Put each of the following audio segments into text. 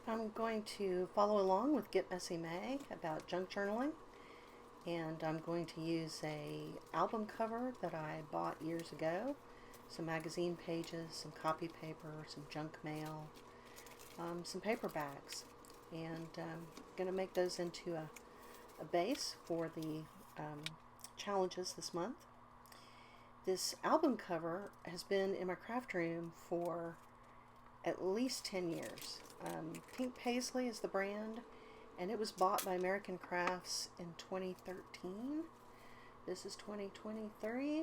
I'm going to follow along with Get Messy May about junk journaling, and I'm going to use a album cover that I bought years ago, some magazine pages, some copy paper, some junk mail, some paper bags, and I'm going to make those into a base for the challenges this month. This album cover has been in my craft room for at least 10 years. Pink Paisley is the brand, and it was bought by American Crafts in 2013. This is 2023.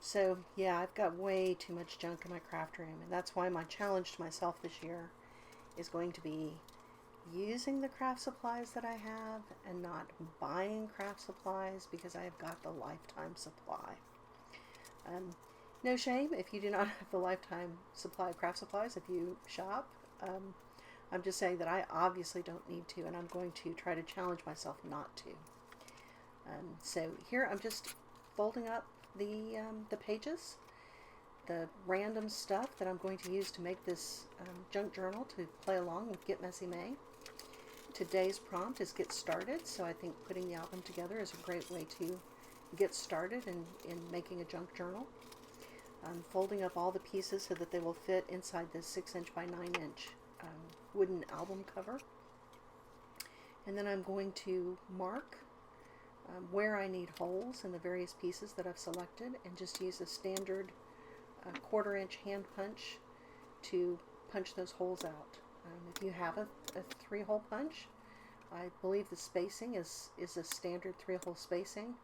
So yeah, I've got way too much junk in my craft room, and that's why my challenge to myself this year is going to be using the craft supplies that I have and not buying craft supplies because I have got the lifetime supply. No shame if you do not have the lifetime supply of craft supplies if you shop. I'm just saying that I obviously don't need to, and I'm going to try to challenge myself not to. So here I'm just folding up the pages, the random stuff that I'm going to use to make this junk journal to play along with Get Messy May. Today's prompt is Get Started, so I think putting the album together is a great way to get started in making a junk journal. I'm folding up all the pieces so that they will fit inside this 6" by 9" wooden album cover. And then I'm going to mark where I need holes in the various pieces that I've selected, and just use a standard 1/4" hand punch to punch those holes out. If you have a 3-hole punch, I believe the spacing is a standard 3-hole spacing.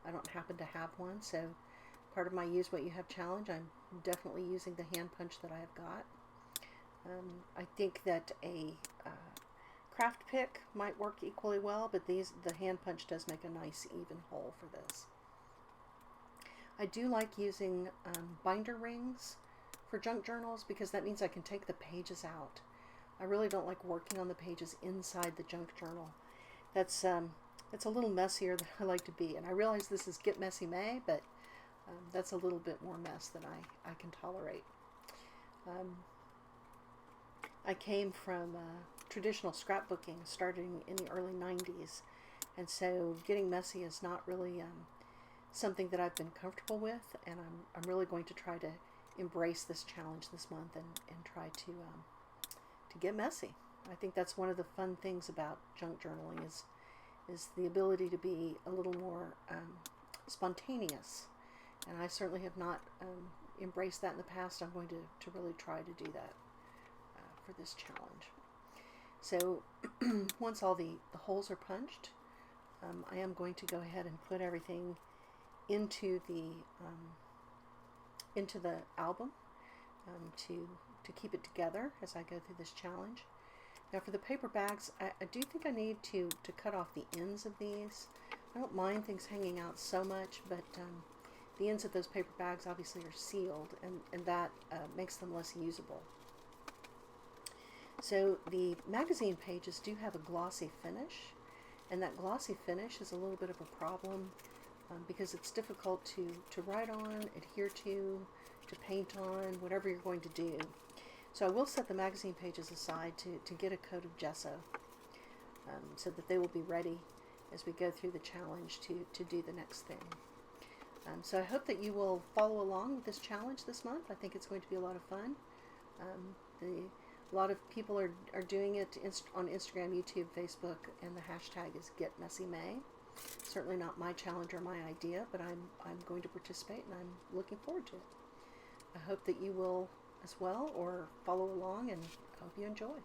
I don't happen to have one, so part of my Use What You Have challenge, I'm definitely using the hand punch that I have got. I think that a craft pick might work equally well, but the hand punch does make a nice even hole for this. I do like using binder rings for junk journals because that means I can take the pages out. I really don't like working on the pages inside the junk journal. It's a little messier than I like to be, and I realize this is Get Messy May, but that's a little bit more mess than I can tolerate. I came from traditional scrapbooking starting in the early 90s, and so getting messy is not really something that I've been comfortable with, and I'm really going to try to embrace this challenge this month and try to get messy. I think that's one of the fun things about junk journaling is the ability to be a little more spontaneous, and I certainly have not embraced that in the past. I'm going to really try to do that for this challenge. So once all the holes are punched, I am going to go ahead and put everything into the album to keep it together as I go through this challenge. Now for the paper bags, I do think I need to cut off the ends of these. I don't mind things hanging out so much, but the ends of those paper bags obviously are sealed, and that makes them less usable. So the magazine pages do have a glossy finish, and that glossy finish is a little bit of a problem because it's difficult to write on, adhere to paint on, whatever you're going to do. So I will set the magazine pages aside to get a coat of gesso so that they will be ready as we go through the challenge to do the next thing. So I hope that you will follow along with this challenge this month. I think it's going to be a lot of fun. A lot of people are doing it on Instagram, YouTube, Facebook, and the hashtag is Get Messy May. Certainly not my challenge or my idea, but I'm going to participate, and I'm looking forward to it. I hope that you will as well, or follow along, and I hope you enjoy.